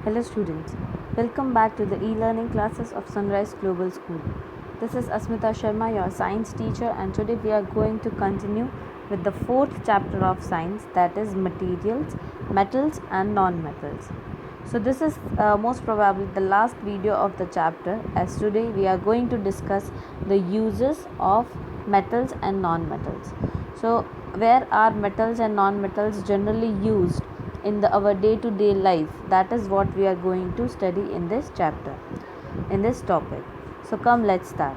Hello students, welcome back to the e-learning classes of Sunrise Global School. This is Asmita Sharma, your science teacher, and today we are going to continue with the fourth chapter of science, that is materials, metals and non-metals. So this is most probably the last video of the chapter, as today we are going to discuss the uses of metals and non-metals. So where are metals and non-metals generally used in our day-to-day life? That is what we are going to study in this chapter, in this topic. So come, let's start.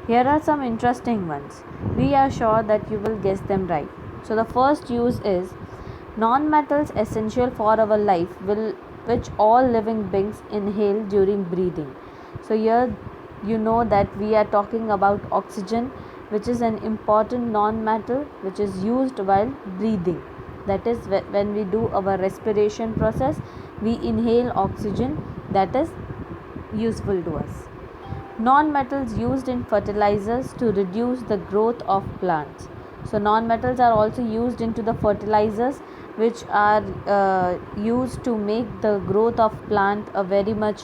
Here are some interesting ones. We are sure that you will guess them right. So the first use is non-metals essential for our life, which all living beings inhale during breathing. So here you know that we are talking about oxygen, which is an important non-metal which is used while breathing. That is, when we do our respiration process, we inhale oxygen, that is useful to us. Non-metals used in fertilizers to reduce the growth of plants. So non-metals are also used into the fertilizers which are used to make the growth of plant very much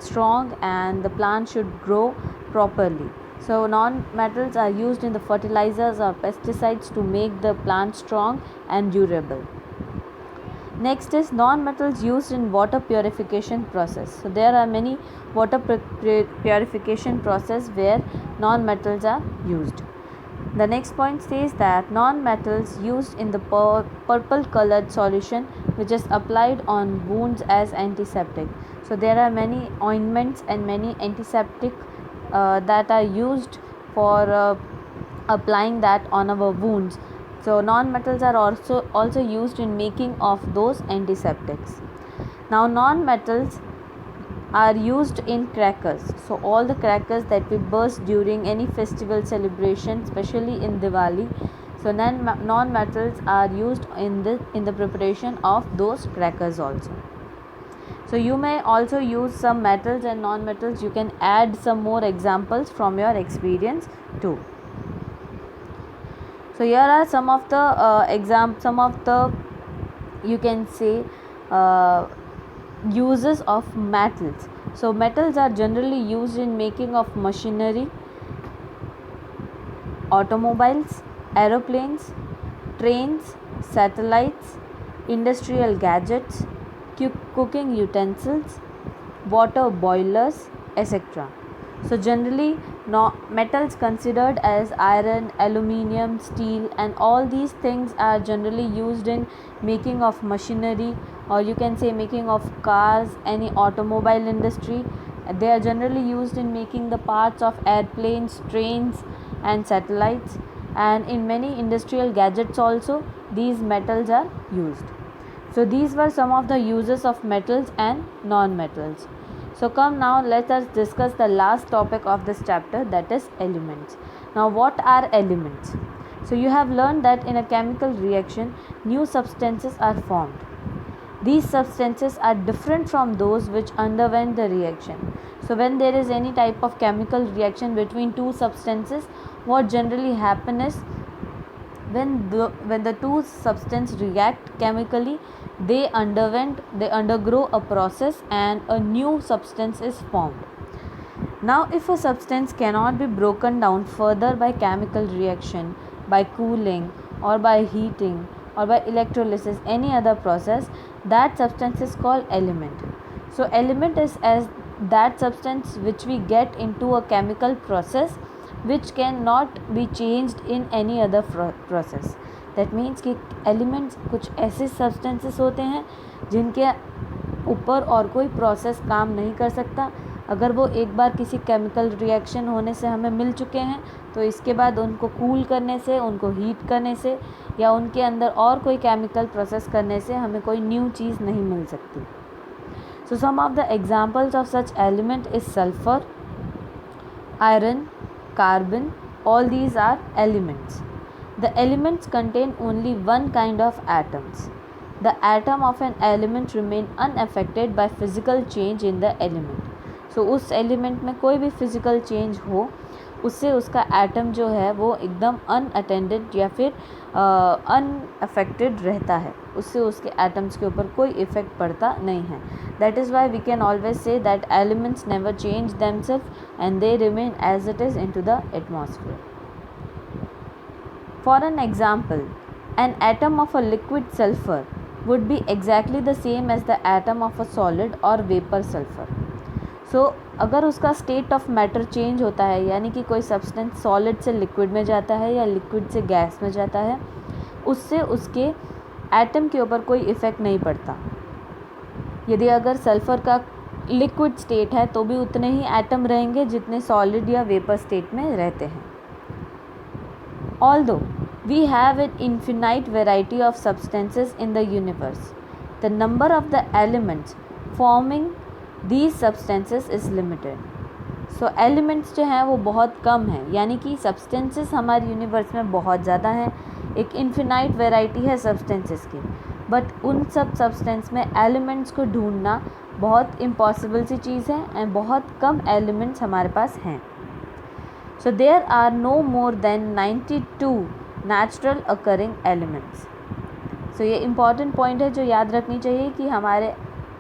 strong, and the plant should grow properly. So non-metals are used in the fertilizers or pesticides to make the plant strong and durable. Next is non-metals used in water purification process. So there are many water purification process where non-metals are used. The next point says that non-metals used in the purple colored solution which is applied on wounds as antiseptic. So there are many ointments and many antiseptic that are used for applying that on our wounds. So non-metals are also used in making of those antiseptics. Now non-metals are used in crackers. So all the crackers that we burst during any festival celebration, especially in Diwali, so non-metals are used in the preparation of those crackers also. So you may also use some metals and non-metals. You can add some more examples from your experience too. So here are some of the you can say uses of metals. So metals are generally used in making of machinery, automobiles, aeroplanes, trains, satellites, industrial gadgets, cooking utensils, water boilers, etc. So generally metals considered as iron, aluminium, steel, and all these things are generally used in making of machinery, or you can say making of cars, any automobile industry. They are generally used in making the parts of airplanes, trains and satellites, and in many industrial gadgets also these metals are used. So these were some of the uses of metals and non-metals. So come now, let us discuss the last topic of this chapter, that is elements. Now what are elements? So you have learned that in a chemical reaction, new substances are formed. These substances are different from those which underwent the reaction. So when there is any type of chemical reaction between two substances, what generally happens is when the two substances react chemically, they undergo a process and a new substance is formed. Now if a substance cannot be broken down further by chemical reaction, by cooling or by heating or by electrolysis, any other process, that substance is called element. So element is as that substance which we get into a chemical process which cannot be changed in any other process. That means कि elements कुछ ऐसे substances होते हैं जिनके ऊपर और कोई process काम नहीं कर सकता. अगर वो एक बार किसी chemical reaction होने से हमें मिल चुके हैं, तो इसके बाद उनको cool करने से, उनको heat करने से या उनके अंदर और कोई chemical process करने से हमें कोई new चीज़ नहीं मिल सकती. So some of the examples of such element is sulfur, iron, carbon. All these are elements. The elements contain only one kind of atoms. The atom of an element remain unaffected by physical change in the element. So उस element में कोई भी physical change हो, उससे उसका atom जो है वो एकदम अनअटेंडेड या फिर अनअफेक्टेड रहता है, उससे उसके एटम्स के ऊपर कोई इफेक्ट पड़ता नहीं है. That is why we can always say that elements never change themselves and they remain as it is into the atmosphere. For an example, an atom of a liquid sulfur would be exactly the same as the atom of a solid or vapor sulfur. So, अगर उसका state of matter change होता है, यानी कि कोई substance solid से liquid में जाता है या लिक्विड से गैस में जाता है, उससे उसके एटम के ऊपर कोई इफ़ेक्ट नहीं पड़ता. यदि अगर सल्फ़र का लिक्विड स्टेट है तो भी उतने ही एटम रहेंगे जितने सॉलिड या वेपर स्टेट में रहते हैं. Although we have an infinite variety of substances in the universe, the number of the elements forming these substances is limited. So elements जो हैं वो बहुत कम हैं, यानी कि substances हमारे यूनिवर्स में बहुत ज़्यादा हैं. एक infinite variety है substances की, बट उन सब substance में elements को ढूंढना बहुत impossible सी चीज़ है एंड बहुत कम elements हमारे पास हैं. So there are no more than 92 natural occurring elements. So ये important point है जो याद रखनी चाहिए कि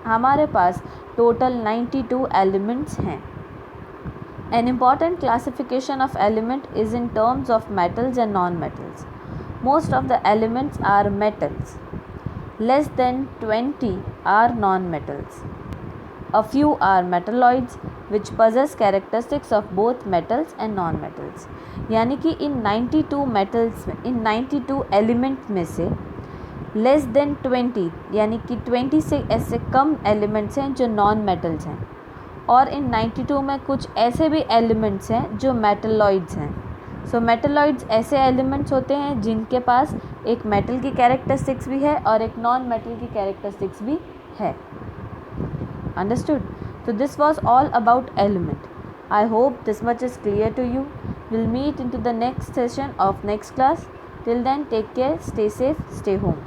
हमारे पास total 92 elements हैं. An important classification of element is in terms of metals and non-metals. Most of the elements are metals. Less than 20 are non-metals. A few are metalloids which possess characteristics of both metals and non-metals. यानी कि इन 92 metals में, इन 92 element में से less than 20 यानी कि 20 से ऐसे कम elements हैं जो नॉन मेटल्स हैं, और इन 92 में कुछ ऐसे भी एलिमेंट्स हैं जो मेटलॉइड्स हैं. सो मेटलॉइड्स ऐसे एलिमेंट्स होते हैं जिनके पास एक मेटल की कैरेक्टरिस्टिक्स भी है और एक नॉन मेटल की कैरेक्टरिस्टिक्स भी है. Understood? So this was all about element. I hope this much is clear to you. We'll meet into the next session of next class. Till then, take care, stay safe, stay home.